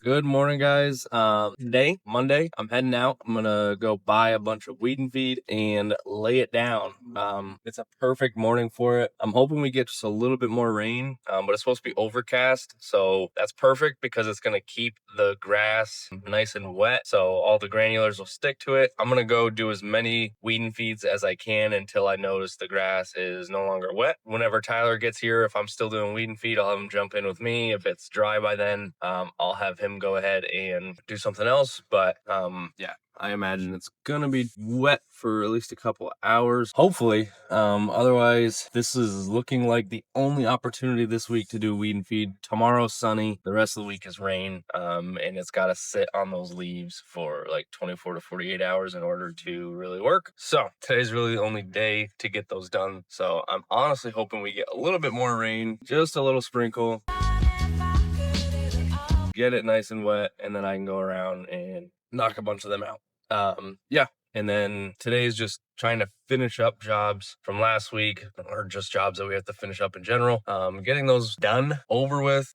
Good morning, guys. Today, Monday, I'm heading out. I'm gonna go buy a bunch of weed and feed and lay it down. It's a perfect morning for it. I'm hoping we get just a little bit more rain, but it's supposed to be overcast, so that's perfect because it's gonna keep the grass nice and wet, so all the granulars will stick to it. I'm gonna go do as many weed and feeds as I can until I notice the grass is no longer wet. Whenever Tyler gets here, if I'm still doing weed and feed, I'll have him jump in with me. If it's dry by then, I'll have him go ahead and do something else. But yeah, I imagine it's gonna be wet for at least a couple of hours, hopefully. Otherwise, this is looking like the only opportunity this week to do weed and feed. Tomorrow's sunny, the rest of the week is rain, and it's got to sit on those leaves for like 24 to 48 hours in order to really work. So today's really the only day to get those done. So I'm honestly hoping we get a little bit more rain, just a little sprinkle, get it nice and wet, and then I can go around and knock a bunch of them out. Yeah. And then today's just trying to finish up jobs from last week, or just jobs that we have to finish up in general. Getting those done, over with.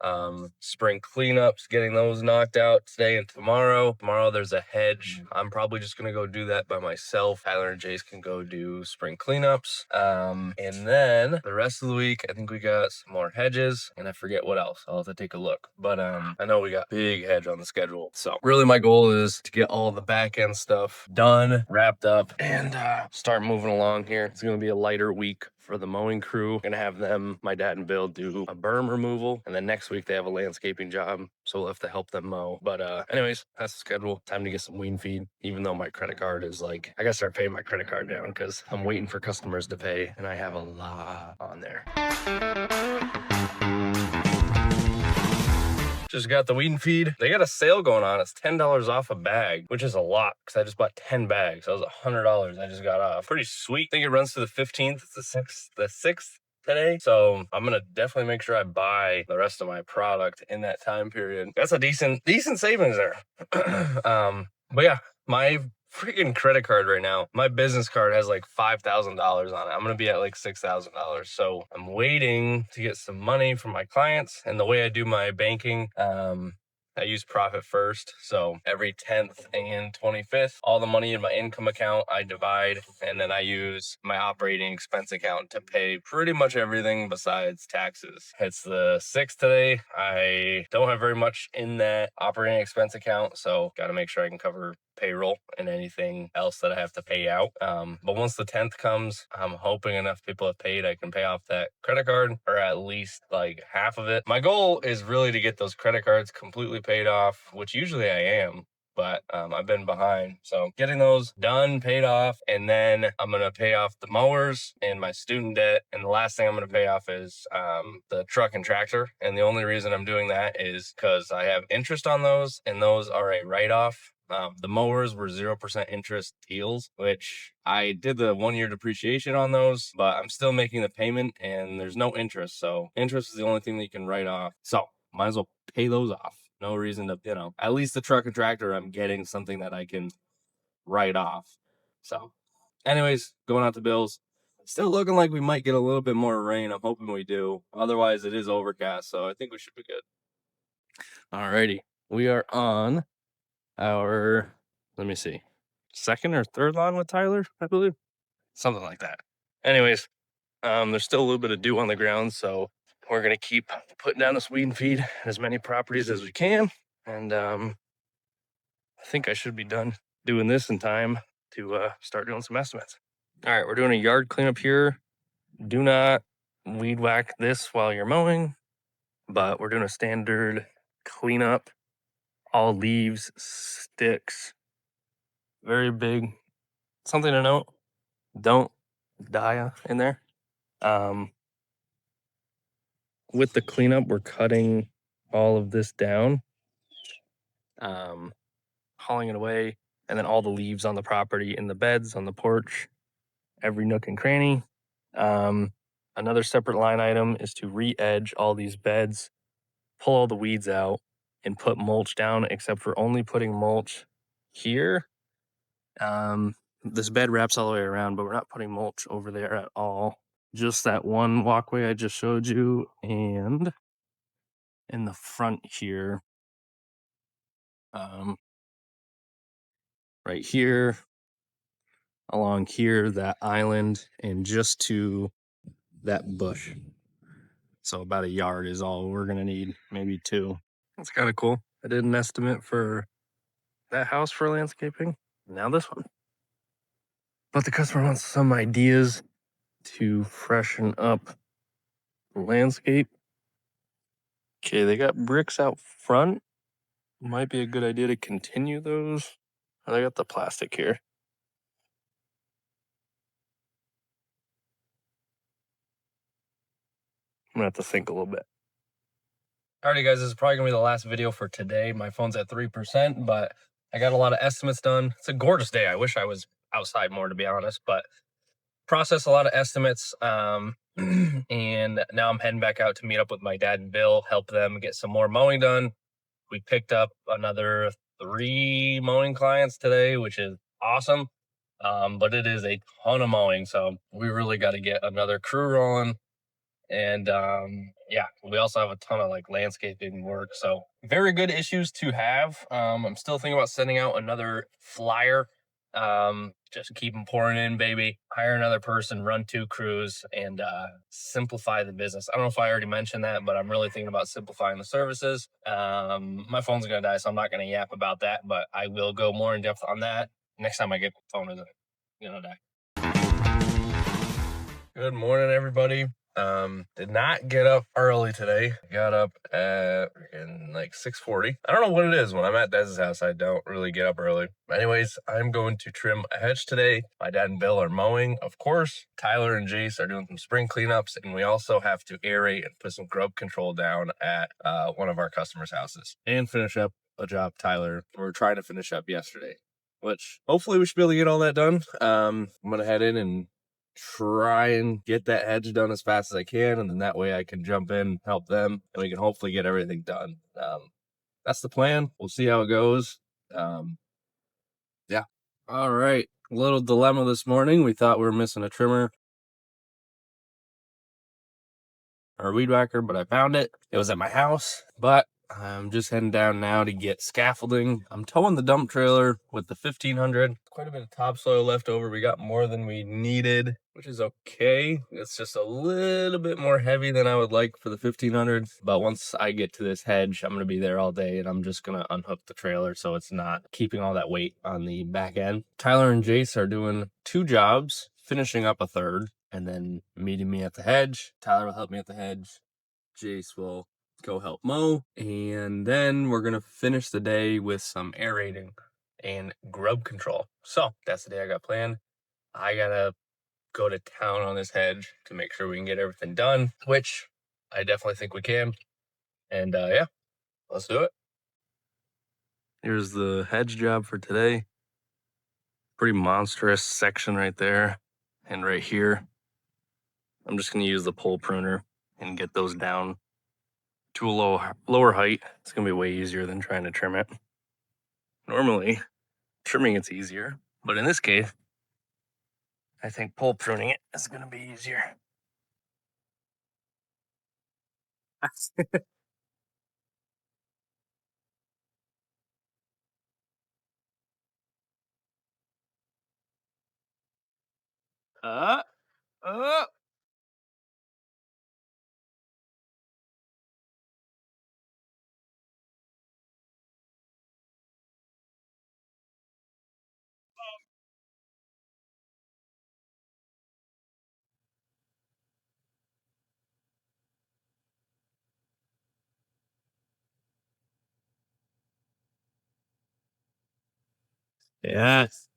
Spring cleanups, getting those knocked out today and tomorrow. Tomorrow there's a hedge. I'm probably just gonna go do that by myself. Tyler and Jace can go do spring cleanups. And then the rest of the week, I think we got some more hedges, and I forget what else. I'll have to take a look. But I know we got big hedge on the schedule. So really my goal is to get all the back end stuff done, wrapped up, and start moving along here. It's going to be a lighter week for the mowing crew. Gonna have them, my dad and Bill, do a berm removal, and then next week they have a landscaping job, so we'll have to help them mow. But anyways, that's the schedule. Time to get some weed and feed, even though my credit card is like, I gotta start paying my credit card down because I'm waiting for customers to pay, and I have a lot on there. Just got the weed and feed. They got a sale going on. It's $10 off a bag, which is a lot because I just bought 10 bags. That was $100 I just got off. Pretty sweet. I think it runs to the 15th. It's the 6th today. So I'm gonna definitely make sure I buy the rest of my product in that time period. That's a decent savings there. But yeah, my freaking credit card right now, my business card has like $5,000 on it. I'm gonna be at like $6,000. So I'm waiting to get some money from my clients. And the way I do my banking, I use Profit First. So every 10th and 25th, all the money in my income account, I divide, and then I use my operating expense account to pay pretty much everything besides taxes. It's the 6th today. I don't have very much in that operating expense account, so got to make sure I can cover payroll and anything else that I have to pay out. But once the 10th comes, I'm hoping enough people have paid, I can pay off that credit card, or at least like half of it. My goal is really to get those credit cards completely paid off, which usually I am, but I've been behind. So getting those done, paid off, and then I'm going to pay off the mowers and my student debt. And the last thing I'm going to pay off is the truck and tractor. And the only reason I'm doing that is because I have interest on those, and those are a write-off. The mowers were 0% interest deals, which I did the 1-year depreciation on those, but I'm still making the payment and there's no interest. So interest is the only thing that you can write off. So might as well pay those off. No reason to, at least the truck and tractor, I'm getting something that I can write off. So anyways, going out to bills. Still looking like we might get a little bit more rain. I'm hoping we do. Otherwise, it is overcast, so I think we should be good. Alrighty. We are on our, let me see, second or third lawn with Tyler, I believe. Something like that. Anyways, there's still a little bit of dew on the ground, so we're going to keep putting down this weed and feed as many properties as we can. And I think I should be done doing this in time to start doing some estimates. All right, we're doing a yard cleanup here. Do not weed whack this while you're mowing, but we're doing a standard cleanup. All leaves, sticks, very big. Something to note, don't die in there. With the cleanup, we're cutting all of this down, hauling it away, and then all the leaves on the property, in the beds, on the porch, every nook and cranny. Another separate line item is to re-edge all these beds, pull all the weeds out, and put mulch down, except for only putting mulch here. This bed wraps all the way around, but we're not putting mulch over there at all. Just that one walkway I just showed you, and in the front here, Um, right here, along here, that island, and just to that bush. So about a yard is all we're gonna need, maybe 2. That's kind of cool. I did an estimate for that house for landscaping. Now this one. But the customer wants some ideas to freshen up the landscape. Okay, they got bricks out front. Might be a good idea to continue those. I got the plastic here. I'm gonna have to think a little bit. Alrighty, guys, this is probably gonna be the last video for today. My phone's at 3%, but I got a lot of estimates done. It's a gorgeous day. I wish I was outside more, to be honest, but process a lot of estimates. And now I'm heading back out to meet up with my dad and Bill, help them get some more mowing done. We picked up another 3 mowing clients today, which is awesome. But it is a ton of mowing, so we really got to get another crew rolling. And yeah, we also have a ton of like landscaping work, so very good issues to have. I'm still thinking about sending out another flyer. Just keep them pouring in, baby. Hire another person, run 2 crews, and simplify the business. I don't know if I already mentioned that, but I'm really thinking about simplifying the services. My phone's gonna die, so I'm not gonna yap about that, but I will go more in depth on that next time I get the phone isn't gonna die. Good morning, everybody. Did not get up early today. Got up at like 6:40. I don't know what it is. When I'm at Dez's house, I don't really get up early. Anyways, I'm going to trim a hedge today. My dad and Bill are mowing, of course. Tyler and Jace are doing some spring cleanups, and we also have to aerate and put some grub control down at one of our customers' houses and finish up a job Tyler we're trying to finish up yesterday, which hopefully we should be able to get all that done. I'm gonna head in and try and get that hedge done as fast as I can, and then that way I can jump in, help them, and we can hopefully get everything done. That's the plan. We'll see how it goes. Yeah. All right. Little dilemma this morning. We thought we were missing a trimmer or a weed whacker, but I found it. It was at my house, but I'm just heading down now to get scaffolding. I'm towing the dump trailer with the 1500. Quite a bit of topsoil left over. We got more than we needed, which is okay. It's just a little bit more heavy than I would like for the 1500. But once I get to this hedge, I'm going to be there all day, and I'm just going to unhook the trailer so it's not keeping all that weight on the back end. Tyler and Jace are doing 2 jobs, finishing up a 3rd, and then meeting me at the hedge. Tyler will help me at the hedge. Jace will go help mow. And then we're going to finish the day with some aerating and grub control. So that's the day I got planned. I got to go to town on this hedge to make sure we can get everything done, which I definitely think we can. And yeah, let's do it. Here's the hedge job for today. Pretty monstrous section right there and right here. I'm just going to use the pole pruner and get those down to a lower height. It's going to be way easier than trying to trim it. Normally, trimming it's easier, but in this case, I think pole pruning it is going to be easier. uh, uh. Yes.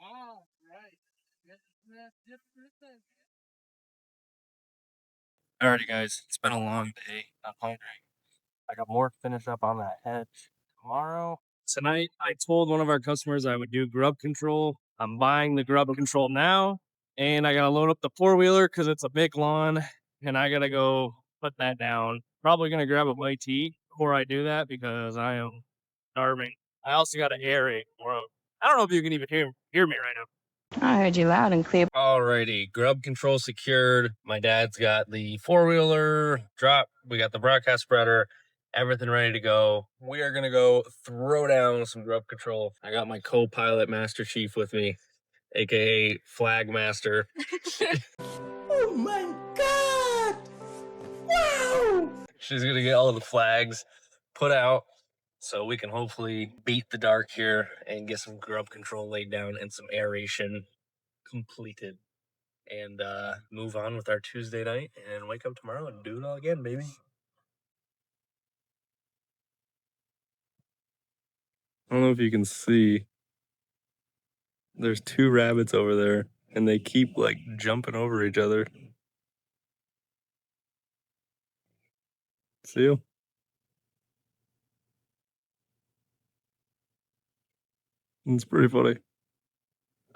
All right. Alrighty, guys. It's been a long day. I'm hungry. I got more to finish up on that hedge tomorrow. Tonight, I told one of our customers I would do grub control. I'm buying the grub control now, and I gotta load up the 4-wheeler because it's a big lawn, and I gotta go put that down. Probably gonna grab a white tea before I do that because I am starving. I also got to aerate. I don't know if you can even hear me right now. I heard you loud and clear. Alrighty, grub control secured. My dad's got the four-wheeler drop. We got the broadcast spreader. Everything ready to go. We are gonna go throw down some grub control. I got my co-pilot Master Chief with me, aka Flag Master. Oh my God! Wow! She's gonna get all of the flags put out so we can hopefully beat the dark here and get some grub control laid down and some aeration completed. And move on with our Tuesday night and wake up tomorrow and do it all again, baby. I don't know if you can see. There's two rabbits over there, and they keep like jumping over each other. See you? It's pretty funny.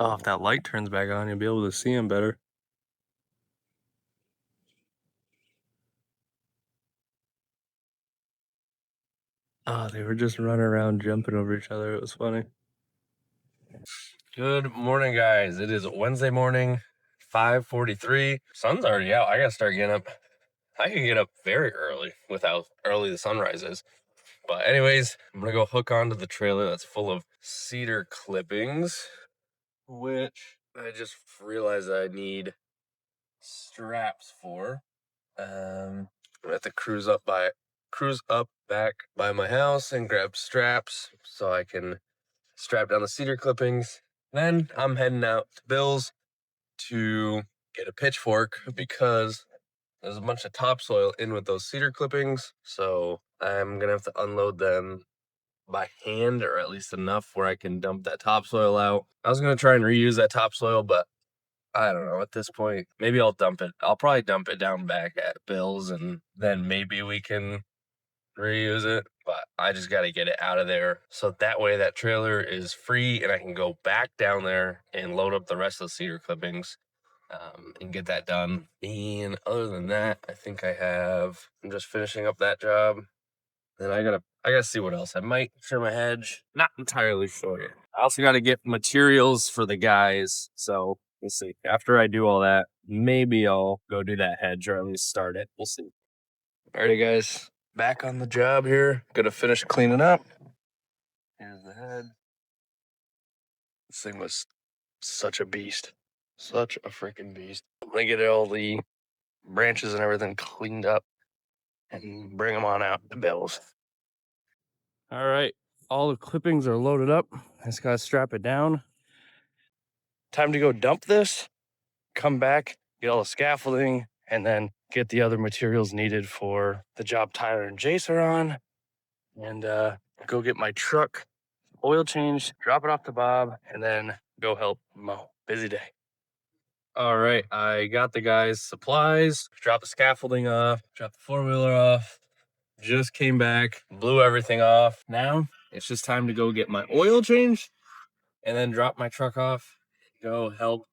Oh, if that light turns back on, you'll be able to see them better. Oh, they were just running around jumping over each other. It was funny. Good morning, guys. It is Wednesday morning, 5:43. Sun's already out. I gotta start getting up. I can get up very early with how early the sunrise is. But anyways, I'm gonna go hook onto the trailer that's full of cedar clippings, which I just realized I need straps for. I'm gonna have to cruise up back by my house and grab straps so I can strap down the cedar clippings. Then I'm heading out to Bill's to get a pitchfork because there's a bunch of topsoil in with those cedar clippings. So I'm gonna have to unload them by hand, or at least enough where I can dump that topsoil out. I was gonna try and reuse that topsoil, but I don't know at this point. Maybe I'll dump it. I'll probably dump it down back at Bill's and then maybe we can reuse it. But I just got to get it out of there. So that way that trailer is free and I can go back down there and load up the rest of the cedar clippings and get that done. And other than that, I think I'm just finishing up that job. Then I gotta see what else. I might trim a hedge. Not entirely sure yet. I also gotta get materials for the guys. So we'll see. After I do all that, maybe I'll go do that hedge or at least start it. We'll see. Alrighty, guys. Back on the job here. Gonna finish cleaning up. Here's the head. This thing was such a beast. Such a freaking beast. I'm gonna get all the branches and everything cleaned up and bring them on out to Bill's. All right, all the clippings are loaded up. I just gotta strap it down. Time to go dump this, come back, get all the scaffolding, and then get the other materials needed for the job Tyler and Jace are on. And go get my truck oil changed, drop it off to Bob, and then go help mow. Busy day. All right, I got the guys' supplies, dropped the scaffolding off, dropped the four-wheeler off, just came back, blew everything off. Now it's just time to go get my oil changed and then drop my truck off, go help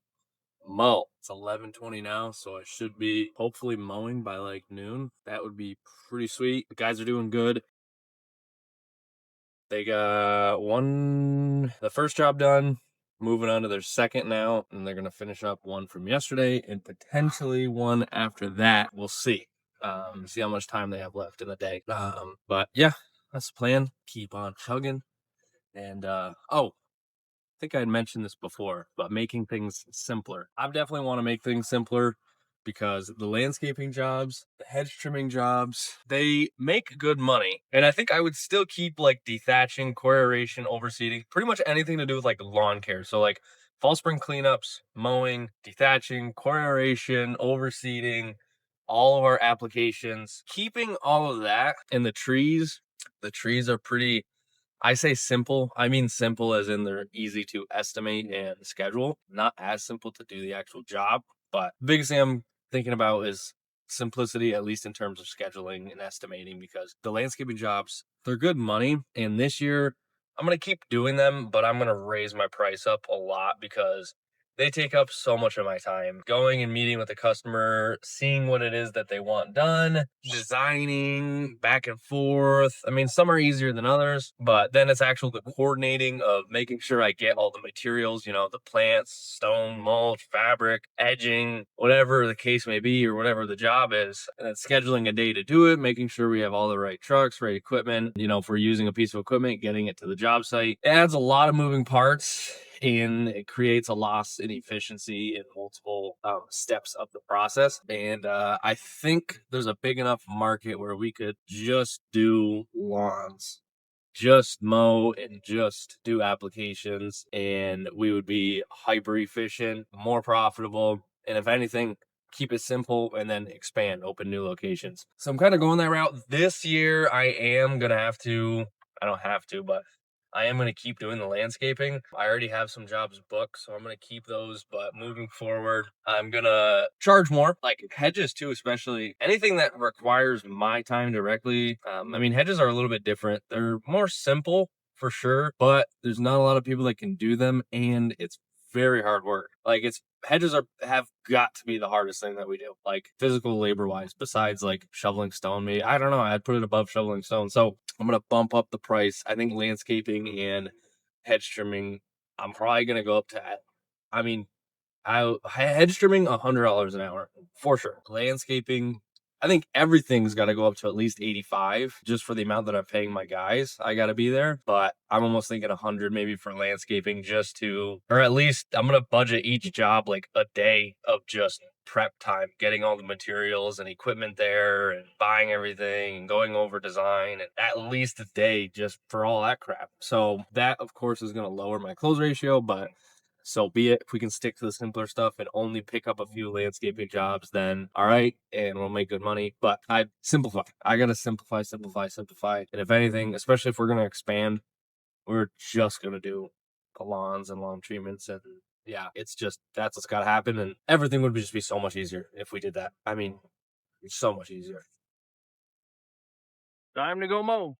mow. It's 11:20 now, so I should be hopefully mowing by like noon. That would be pretty sweet. The guys are doing good. They got the first job done, moving on to their second now, and they're going to finish up one from yesterday and potentially one after that. We'll see. See how much time they have left in the day. But yeah, that's the plan. Keep on chugging. And I think I had mentioned this before, but making things simpler. I definitely want to make things simpler because the landscaping jobs, the hedge trimming jobs, they make good money. And I think I would still keep like dethatching, core aeration, overseeding, pretty much anything to do with like lawn care. So like fall spring cleanups, mowing, dethatching, core aeration, overseeding, all of our applications, keeping all of that. And the trees are pretty, I say simple. I mean simple as in they're easy to estimate and schedule. Not as simple to do the actual job, but the biggest thing I'm thinking about is simplicity, at least in terms of scheduling and estimating, because the landscaping jobs, they're good money. And this year, I'm going to keep doing them, but I'm going to raise my price up a lot because They take up so much of my time. Going and meeting with the customer, seeing what it is that they want done, designing back and forth. I mean, some are easier than others, but then it's actual the coordinating of making sure I get all the materials, you know, the plants, stone, mulch, fabric, edging, whatever the case may be, or whatever the job is. And then scheduling a day to do it, making sure we have all the right trucks, right equipment. You know, if we're using a piece of equipment, getting it to the job site. It adds a lot of moving parts, and it creates a loss in efficiency in multiple steps of the process. And I think there's a big enough market where we could just do lawns, just mow and just do applications, and we would be hyper efficient, more profitable, and if anything, keep it simple and then expand, open new locations. So I'm kind of going that route this year. I am gonna have to, I don't have to, but I am going to keep doing the landscaping. I already have some jobs booked, so I'm going to keep those. But moving forward, I'm going to charge more, like hedges too, especially anything that requires my time directly. I mean, hedges are a little bit different. They're more simple for sure, but there's not a lot of people that can do them, and it's very hard work. Like hedges have got to be the hardest thing that we do, like physical labor wise, besides like shoveling stone. Maybe, I don't know, I'd put it above shoveling stone. So I'm gonna bump up the price. I think landscaping and hedge trimming, I'm probably gonna go up to, I mean, hedge trimming $100 an hour for sure. Landscaping, I think everything's got to go up to at least 85 just for the amount that I'm paying my guys. I got to be there, but I'm almost thinking 100 maybe for landscaping, just to, or at least I'm going to budget each job like a day of just prep time, getting all the materials and equipment there and buying everything and going over design, and at least a day just for all that crap. So that of course is going to lower my close ratio, but so be it. If we can stick to the simpler stuff and only pick up a few landscaping jobs, then all right, and we'll make good money. But I simplify. I gotta simplify. And if anything, especially if we're gonna expand, we're just gonna do the lawns and lawn treatments, and yeah, it's just that's what's gotta happen, and everything would just be so much easier if we did that. I mean, so much easier. Time to go mow.